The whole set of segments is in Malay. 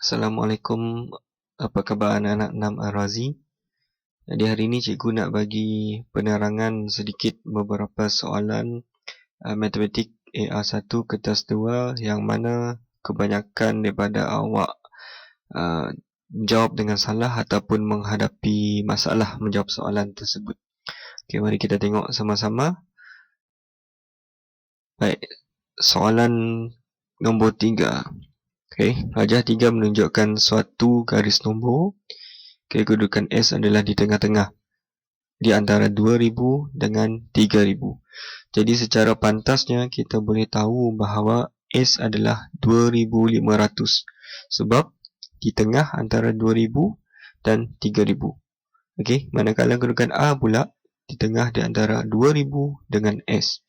Assalamualaikum, apa khabar anak-anak 6 Al-Razi? Jadi hari ini cikgu nak bagi penerangan sedikit beberapa soalan matematik AR1 kertas 2 yang mana kebanyakan daripada awak jawab dengan salah ataupun menghadapi masalah menjawab soalan tersebut. Okey, mari kita tengok sama-sama. Baik, soalan nombor 3. Okey, rajah 3 menunjukkan suatu garis nombor. Kedudukan S adalah di tengah-tengah di antara 2000 dengan 3000. Jadi secara pantasnya kita boleh tahu bahawa S adalah 2500 sebab di tengah antara 2000 dan 3000. Okey, manakala kedudukan A pula di tengah di antara 2000 dengan S.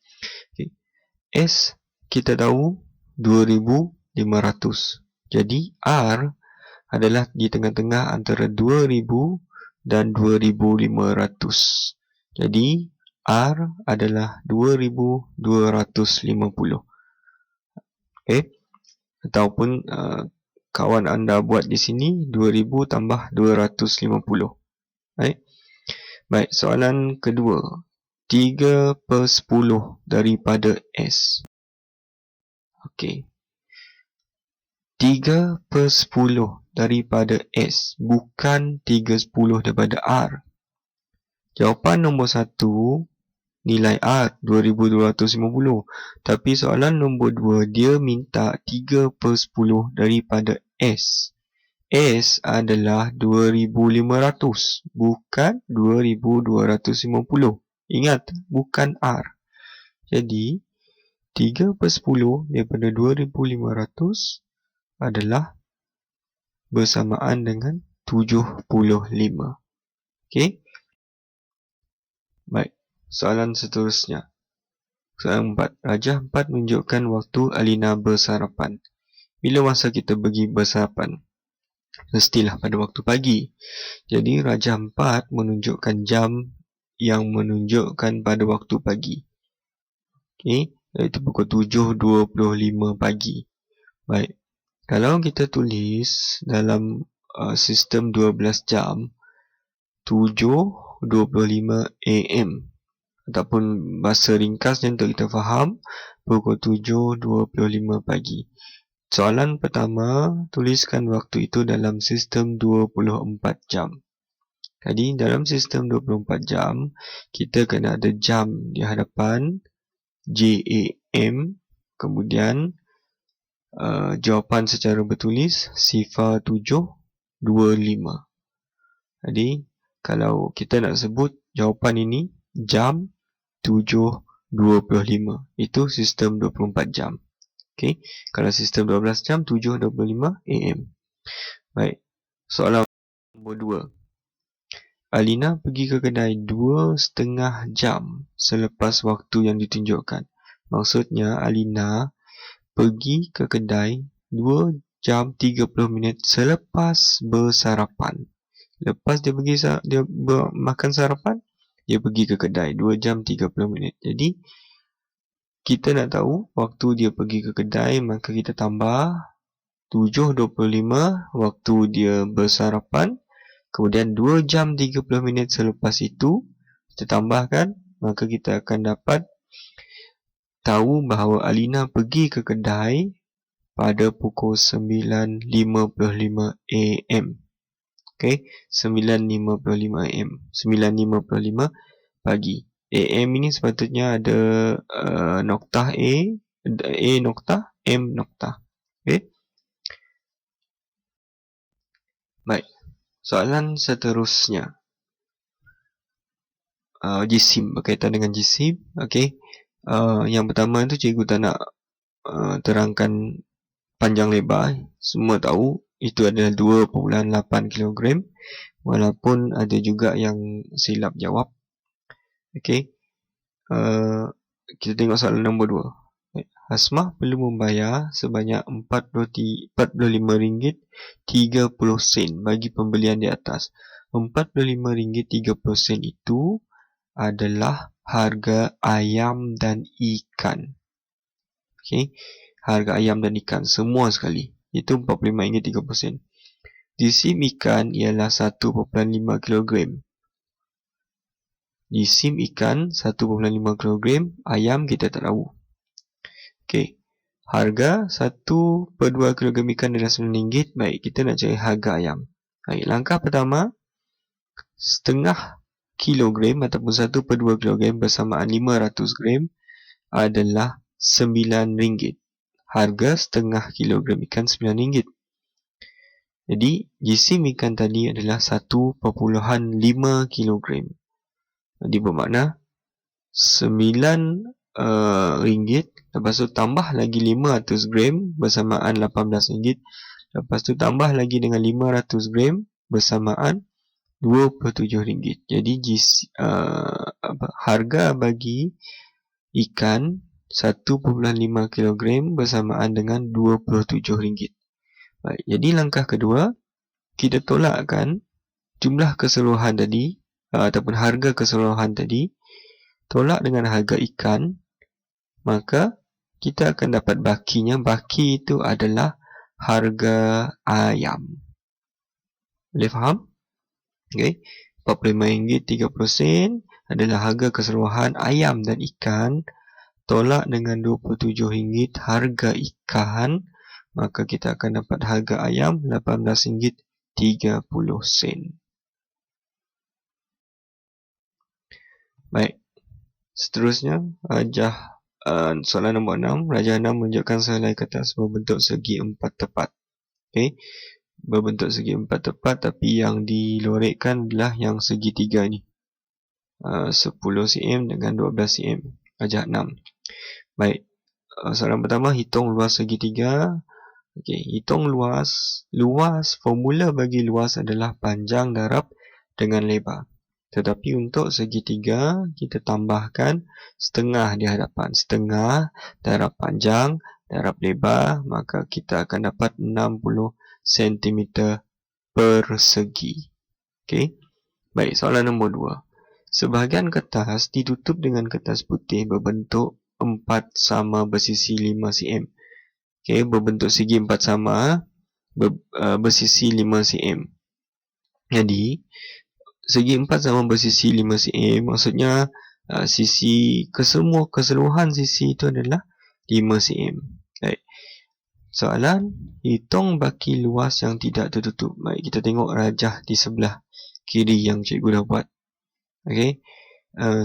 Okey. S kita tahu 2500. Jadi R adalah di tengah-tengah antara 2000 dan 2500. Jadi R adalah 2250. Okey. Ataupun kawan anda buat di sini 2000 tambah 250. Baik, soalan kedua. 3/10 daripada S. Okey. 3/10 daripada S bukan 3/10 daripada R. Jawapan nombor 1 nilai R 2250. Tapi soalan nombor 2 dia minta 3/10 daripada S. S adalah 2500 bukan 2250. Ingat, bukan R. Jadi 3/10 daripada 2500 adalah bersamaan dengan 75. Okey. Baik, soalan seterusnya. Soalan 4. Rajah 4 menunjukkan waktu Alina bersarapan. Bila masa kita pergi bersarapan? Mestilah pada waktu pagi. Jadi rajah 4 menunjukkan jam yang menunjukkan pada waktu pagi. Okey, iaitu pukul 7.25 pagi. Baik. Kalau kita tulis dalam sistem 12 jam 7.25 AM ataupun bahasa ringkasnya untuk kita faham pukul 7.25 pagi. Soalan pertama, tuliskan waktu itu dalam sistem 24 jam. Jadi dalam sistem 24 jam kita kena ada jam di hadapan JAM, kemudian jawapan secara bertulis 0725. Jadi kalau kita nak sebut jawapan ini jam 7.25, itu sistem 24 jam. Okey, kalau sistem 12 jam 7.25 AM. Baik, soalan nombor 2. Alina pergi ke kedai 2,5 jam selepas waktu yang ditunjukkan. Maksudnya Alina pergi ke kedai 2 jam 30 minit selepas bersarapan. Lepas dia pergi makan sarapan, dia pergi ke kedai 2 jam 30 minit. Jadi kita nak tahu waktu dia pergi ke kedai, maka kita tambah 7.25 waktu dia bersarapan, kemudian 2 jam 30 minit selepas itu kita tambahkan, maka kita akan dapat tahu bahawa Alina pergi ke kedai pada pukul 9.55 AM. Okey, 9.55 AM. 9.55 pagi. AM ini sepatutnya ada noktah A noktah, M noktah. Okey. Baik. Soalan seterusnya. Jisim, berkaitan dengan jisim. Okey. Yang pertama tu cikgu tak nak terangkan panjang lebar. Semua tahu itu adalah 2.8 kg, walaupun ada juga yang silap jawab. Okey. Kita tengok soalan nombor 2. Hasmah perlu membayar sebanyak RM45.30 bagi pembelian di atas. RM45.30 itu adalah harga ayam dan ikan. Okey, harga ayam dan ikan semua sekali. Itu RM45.30. Jisim ikan ialah 1.5 kilogram. Jisim ikan 1.5 kilogram. Ayam kita tak tahu. Okey. Harga 1/2 kilogram ikan adalah RM9. Baik, kita nak cari harga ayam. Baik, langkah pertama, setengah kilogram ataupun 1/2 kilogram bersamaan 500 gram adalah RM9. Harga setengah kilogram ikan RM9. Jadi, jisim ikan tadi adalah 1.5 kilogram. Jadi, bermakna RM9, lepas tu tambah lagi 500 gram bersamaan RM18. Lepas tu tambah lagi dengan 500 gram bersamaan RM27. Jadi harga bagi ikan 1.5 kilogram bersamaan dengan RM27. Baik, jadi langkah kedua, kita tolakkan jumlah keseluruhan tadi ataupun harga keseluruhan tadi, tolak dengan harga ikan, maka kita akan dapat bakinya. Baki itu adalah harga ayam. Boleh faham? Okay. RM45.30 adalah harga keseluruhan ayam dan ikan. Tolak dengan RM27 harga ikan, maka kita akan dapat harga ayam RM18.30. Baik. Seterusnya, soalan nombor 6. Rajah 6 menunjukkan sehelai kertas berbentuk segi 4 tepat. Okay. Berbentuk segi 4 tepat, tapi yang dilorekkan adalah yang segitiga ni. 10 cm dengan 12 cm. Rajah 6. Baik. Soalan pertama, hitung luas segitiga. Okay. Hitung luas. Formula bagi luas adalah panjang darab dengan lebar. Tetapi untuk segitiga, kita tambahkan setengah di hadapan. Setengah darab panjang darab lebar, maka kita akan dapat 60 cm persegi. Okey. Baik, soalan nombor 2. Sebahagian kertas ditutup dengan kertas putih berbentuk 4 sama bersisi 5 cm. Okey, berbentuk segi 4 sama bersisi 5 cm. Jadi, segi 4 sama bersisi 5 cm, maksudnya sisi keseluruhan sisi itu adalah 5 cm. Baik. Soalan, hitung baki luas yang tidak tertutup. Baik, kita tengok rajah di sebelah kiri yang cikgu dah buat. Okey.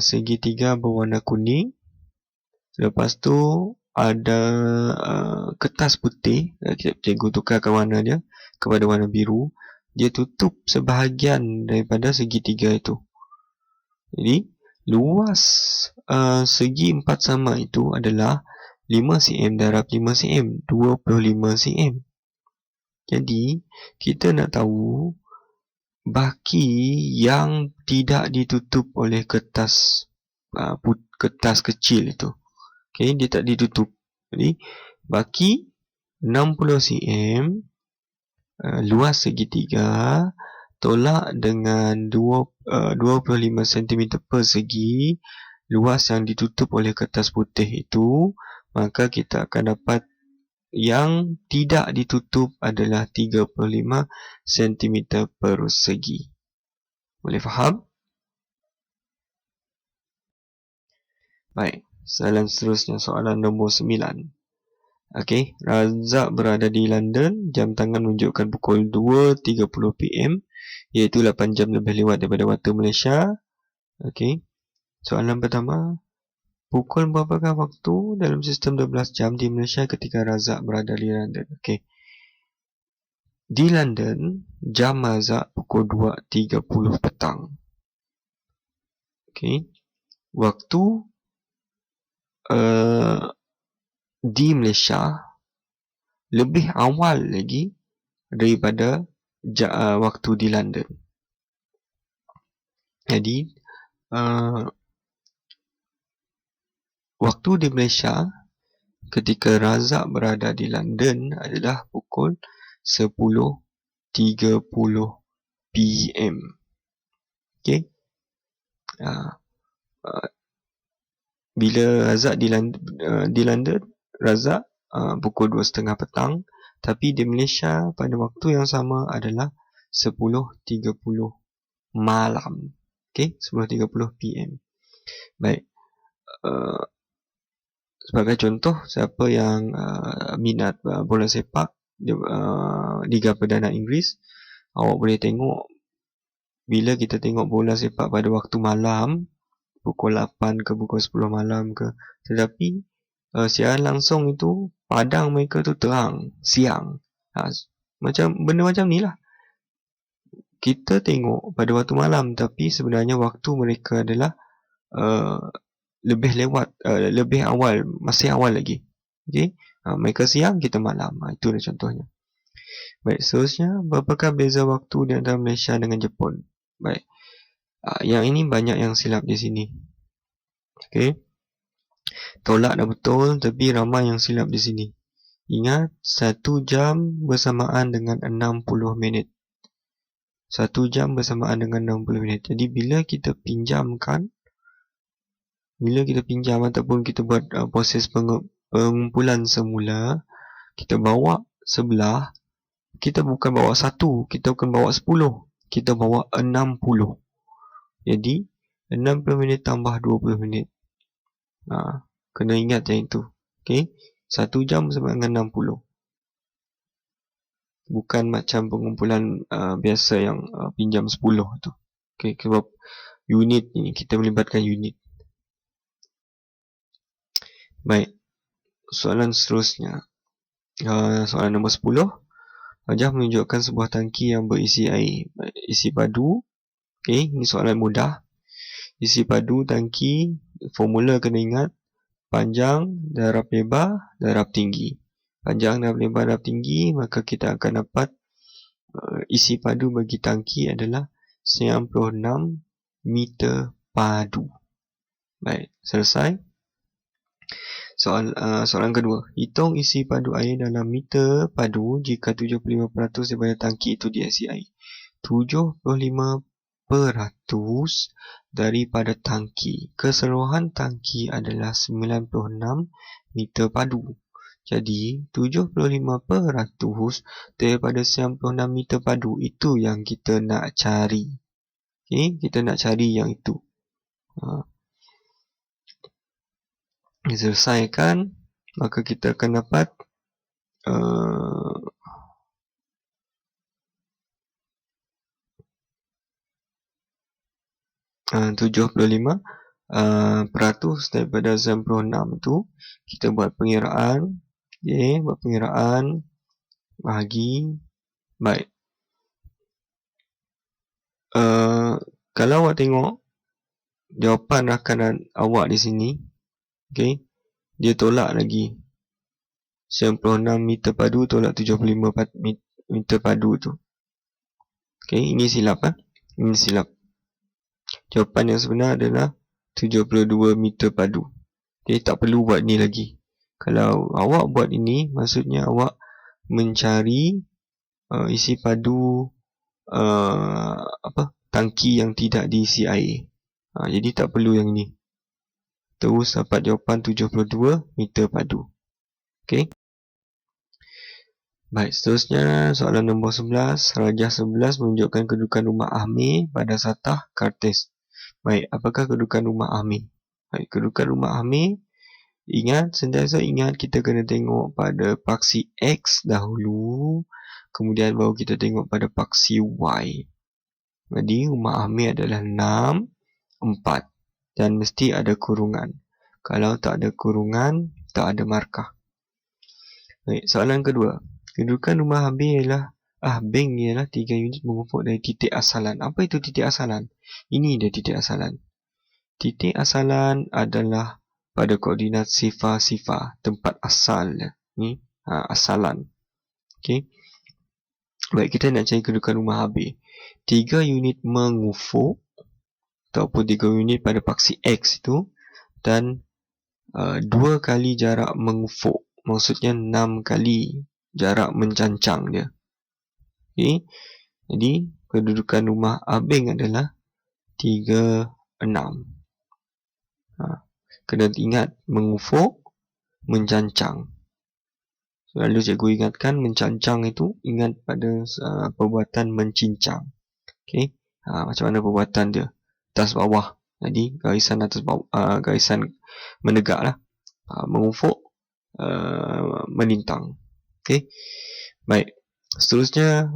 Segitiga berwarna kuning. Lepas tu ada kertas putih. Cikgu tukarkan warna dia kepada warna biru. Dia tutup sebahagian daripada segitiga itu. Jadi, luas segi 4 sama itu adalah 5 cm darab 5 cm, 25 cm. Jadi, kita nak tahu baki yang tidak ditutup oleh kertas kecil itu. Okay, dia tak ditutup. Jadi, baki 60 cm, luas segitiga, tolak dengan 25 cm persegi, luas yang ditutup oleh kertas putih itu, maka kita akan dapat yang tidak ditutup adalah 35 cm persegi. Boleh faham? Baik, soalan seterusnya, soalan nombor 9. Okey, Razak berada di London. Jam tangan menunjukkan pukul 2.30 PM, iaitu 8 jam lebih lewat daripada waktu Malaysia. Okey. Soalan pertama, pukul berapakah waktu dalam sistem 12 jam di Malaysia ketika Razak berada di London? Okey. Di London, jam Razak pukul 2.30 petang. Okey. Waktu di Malaysia lebih awal lagi daripada waktu di London. Jadi, waktu di Malaysia ketika Razak berada di London adalah pukul 10.30 PM. Okey. Bila Razak di London, Razak pukul 2.30 petang, Tapi di Malaysia pada waktu yang sama adalah 10.30 malam. Okay, 10.30 PM. Baik. Sebagai contoh, siapa yang minat bola sepak Liga Perdana Inggeris, awak boleh tengok bila kita tengok bola sepak pada waktu malam, pukul 8 ke pukul 10 malam ke. Tetapi siaran langsung itu padang mereka tu terang, siang. Macam benda macam ni lah. Kita tengok pada waktu malam, tapi sebenarnya waktu mereka adalah lebih awal, masih awal lagi. Okay? Mereka siang, kita malam. Itu adalah contohnya. Baik, seterusnya, berapakah beza waktu di antara Malaysia dengan Jepun? Baik, yang ini banyak yang silap di sini. Okay? Tolak dah betul, tapi ramai yang silap di sini. Ingat, 1 jam bersamaan dengan 60 minit. 1 jam bersamaan dengan 60 minit. Jadi, bila kita pinjam ataupun kita buat proses pengumpulan semula, kita bawa sebelah, kita bukan bawa 1, kita bukan bawa 10, kita bawa 60. Jadi 60 minit tambah 20 minit. Kena ingat yang itu. Okay? 1 jam sama dengan 60. Bukan macam pengumpulan biasa yang pinjam 10 tu. Okay, sebab unit ni, kita melibatkan unit. Baik, soalan seterusnya. Soalan nombor 10. Wajah menunjukkan sebuah tangki yang berisi air. Isi padu. Okay, ini soalan mudah. Isi padu tangki, formula kena ingat. Panjang, darab lebar, darab tinggi. Panjang, darab lebar, darab tinggi. Maka kita akan dapat isi padu bagi tangki adalah 96 meter padu. Baik, selesai. Soalan kedua. Hitung isi padu air dalam meter padu jika 75% daripada tangki itu diisi air. 75% daripada tangki. Keseluruhan tangki adalah 96 meter padu. Jadi, 75% daripada 96 meter padu itu yang kita nak cari. Okay? Kita nak cari yang itu. Diselesaikan, maka kita akan dapat 75 peratus daripada 96 tu. Kita buat pengiraan. Okay, buat pengiraan, bahagi. Baik, kalau awak tengok jawapan rakanan awak di sini, okay, dia tolak lagi 96 meter padu tolak 75 meter padu tu. Okay, ini silap. Ini silap. Jawapan yang sebenar adalah 72 meter padu. Okay, tak perlu buat ni lagi. Kalau awak buat ini, maksudnya awak mencari isi padu tangki yang tidak diisi air. Jadi tak perlu yang ini. Terus dapat jawapan 72 meter padu. Okay. Baik, seterusnya soalan nombor 11. Rajah 11 menunjukkan kedudukan rumah Ahmir pada satah kartis. Baik, apakah kedudukan rumah Ahmir? Baik, kedudukan rumah Ahmir, sentiasa ingat kita kena tengok pada paksi X dahulu, kemudian baru kita tengok pada paksi Y. Jadi rumah Ahmir adalah 6, 4 dan mesti ada kurungan. Kalau tak ada kurungan, tak ada markah. Baik, soalan kedua. Kedudukan rumah Ahmir ialah Ahbing ialah 3 unit mengufuk dari titik asalan. Apa itu titik asalan? Ini dia titik asalan. Titik asalan adalah pada koordinat sifar-sifar, tempat asal. Ni asalan. Okay. Baik, kita nak cari kedudukan rumah Habib. 3 unit mengufuk ataupun 3 unit pada paksi X itu, dan 2 kali jarak mengufuk. Maksudnya 6 kali jarak mencancang dia. Okay. Jadi kedudukan rumah Abing adalah 36. Kena ingat mengufuk, mencancang. Selalu cikgu ingatkan mencancang itu ingat pada perbuatan mencincang. Okey. Macam mana perbuatan dia? Atas bawah. Jadi garisan atas bawah, garisan menegak lah. Mengufuk, melintang. Okey. Baik. Seterusnya,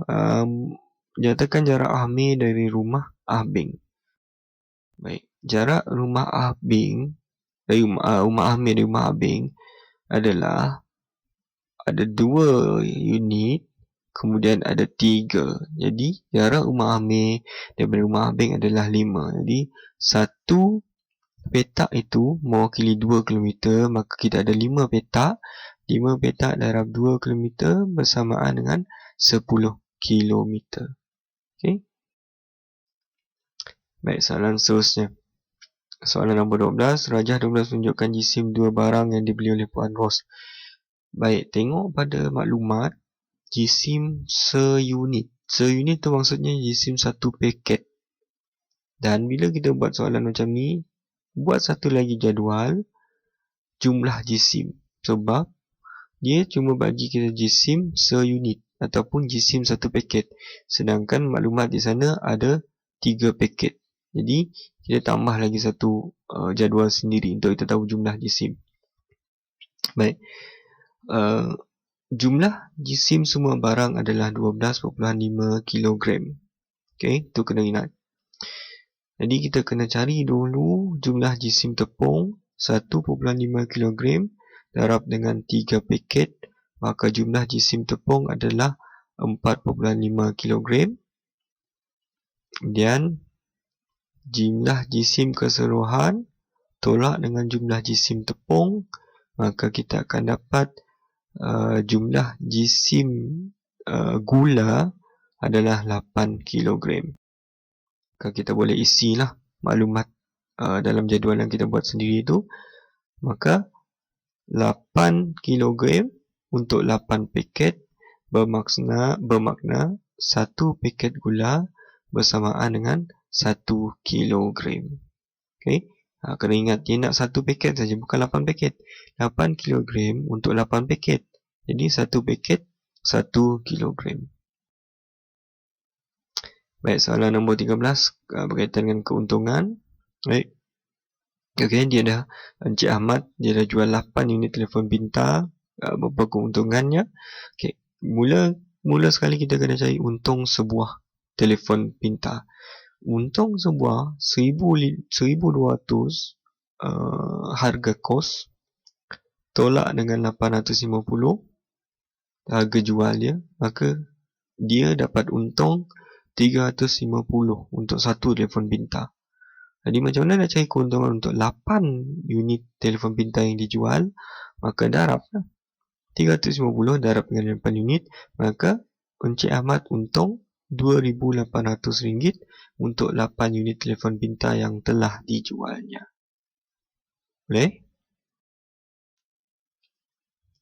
nyatakan jarak Ahmir dari rumah Ahbing. Baik. Jarak rumah Ahbing dari rumah Ahmir dari rumah Ahbing adalah ada 2 unit, kemudian ada 3. Jadi jarak rumah Amir daripada rumah Abeng adalah 5. Jadi satu petak itu mewakili 2 km, maka kita ada 5 petak. 5 petak darab 2 km bersamaan dengan 10 km. Okey. Baik, soalan seterusnya. Soalan nombor 12, Rajah 12 menunjukkan jisim 2 barang yang dibeli oleh Puan Ros. Baik, tengok pada maklumat jisim seunit. Seunit tu maksudnya jisim satu paket. Dan bila kita buat soalan macam ni, buat satu lagi jadual jumlah jisim. Sebab dia cuma bagi kita jisim seunit ataupun jisim satu paket. Sedangkan maklumat di sana ada 3 paket. Jadi kita tambah lagi satu jadual sendiri untuk kita tahu jumlah jisim. Baik. Jumlah jisim semua barang adalah 12.5 kg. Okey, tu kena ingat. Jadi kita kena cari dulu jumlah jisim tepung 1.5 kg darab dengan 3 paket, maka jumlah jisim tepung adalah 4.5 kg. Kemudian jumlah jisim keseluruhan tolak dengan jumlah jisim tepung, maka kita akan dapat jumlah jisim gula adalah 8 kg. Kita boleh isilah maklumat dalam jadual yang kita buat sendiri itu. Maka 8 kg untuk 8 paket bermakna 1 paket gula bersamaan dengan 1 kg. Okey. Kena ingat dia nak 1 paket saja, bukan 8 paket. 8 kg untuk 8 paket. Jadi 1 paket 1 kg. Baik, soalan nombor 13 berkaitan dengan keuntungan. Baik. Okey, dia dah Encik Ahmad dia dah jual 8 unit telefon pintar. Berapa keuntungannya? Okey, mula sekali kita kena cari untung sebuah telefon pintar. Untung sebuah 1,200 harga kos tolak dengan 850 harga jual dia, maka dia dapat untung 350 untuk satu telefon pintar. Jadi macam mana nak cari keuntungan untuk 8 unit telefon pintar yang dijual? Maka darablah 350 darab dengan 8 unit, maka Encik Ahmad untung RM2,800 untuk 8 unit telefon pintar yang telah dijualnya. Boleh?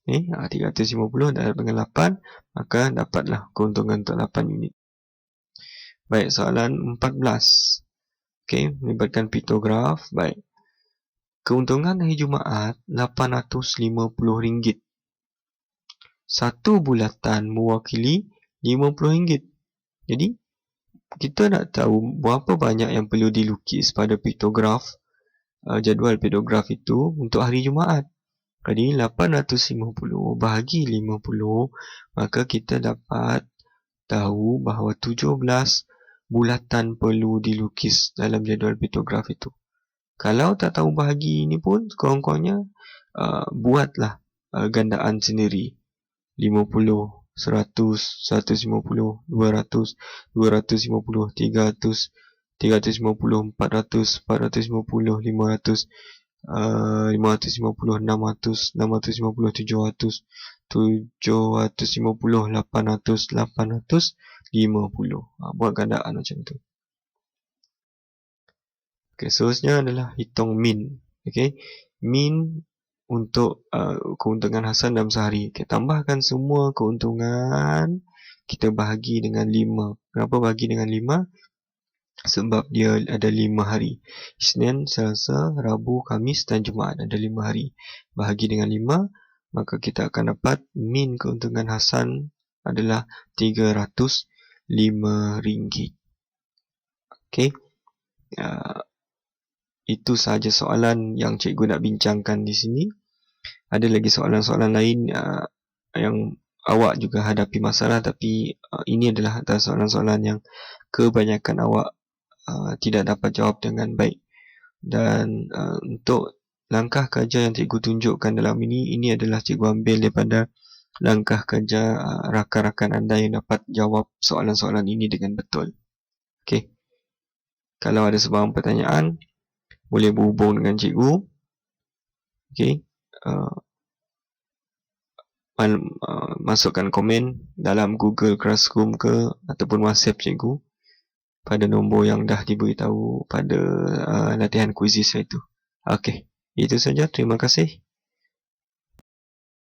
350 darab dengan 8, maka dapatlah keuntungan untuk 8 unit. Baik, soalan 14. Okey, melibatkan piktograf. Baik. Keuntungan hari Jumaat RM850. Satu bulatan mewakili RM50. Jadi, kita nak tahu berapa banyak yang perlu dilukis pada piktograf, jadual piktograf itu untuk hari Jumaat. Jadi, 850 bahagi 50, maka kita dapat tahu bahawa 17 bulatan perlu dilukis dalam jadual piktograf itu. Kalau tak tahu bahagi ini pun, kurang-kurangnya buatlah gandaan sendiri. 50, 100, 150, 200, 250, 300, 350, 400, 450, 500, 550, 600, 650, 700, 750, 800, 850. Buat gandaan macam tu. Okey, seterusnya adalah hitung min. Okey, min untuk keuntungan Hasan dalam sehari. Okay, tambahkan semua keuntungan, kita bahagi dengan 5. Kenapa bahagi dengan 5? Sebab dia ada 5 hari. Isnin, Selasa, Rabu, Khamis dan Jumaat ada 5 hari. Bahagi dengan 5, maka kita akan dapat min keuntungan Hasan adalah RM305. Okey. Itu sahaja soalan yang cikgu nak bincangkan di sini. Ada lagi soalan-soalan lain yang awak juga hadapi masalah, tapi ini adalah antara soalan-soalan yang kebanyakan awak tidak dapat jawab dengan baik. Dan untuk langkah kerja yang cikgu tunjukkan dalam ini adalah cikgu ambil daripada langkah kerja rakan-rakan anda yang dapat jawab soalan-soalan ini dengan betul. Okey. Kalau ada sebarang pertanyaan, boleh berhubung dengan cikgu. Okey. Masukkan komen dalam Google Classroom ke ataupun WhatsApp cikgu pada nombor yang dah diberitahu pada latihan kuisis itu. Okey. Itu saja. Terima kasih.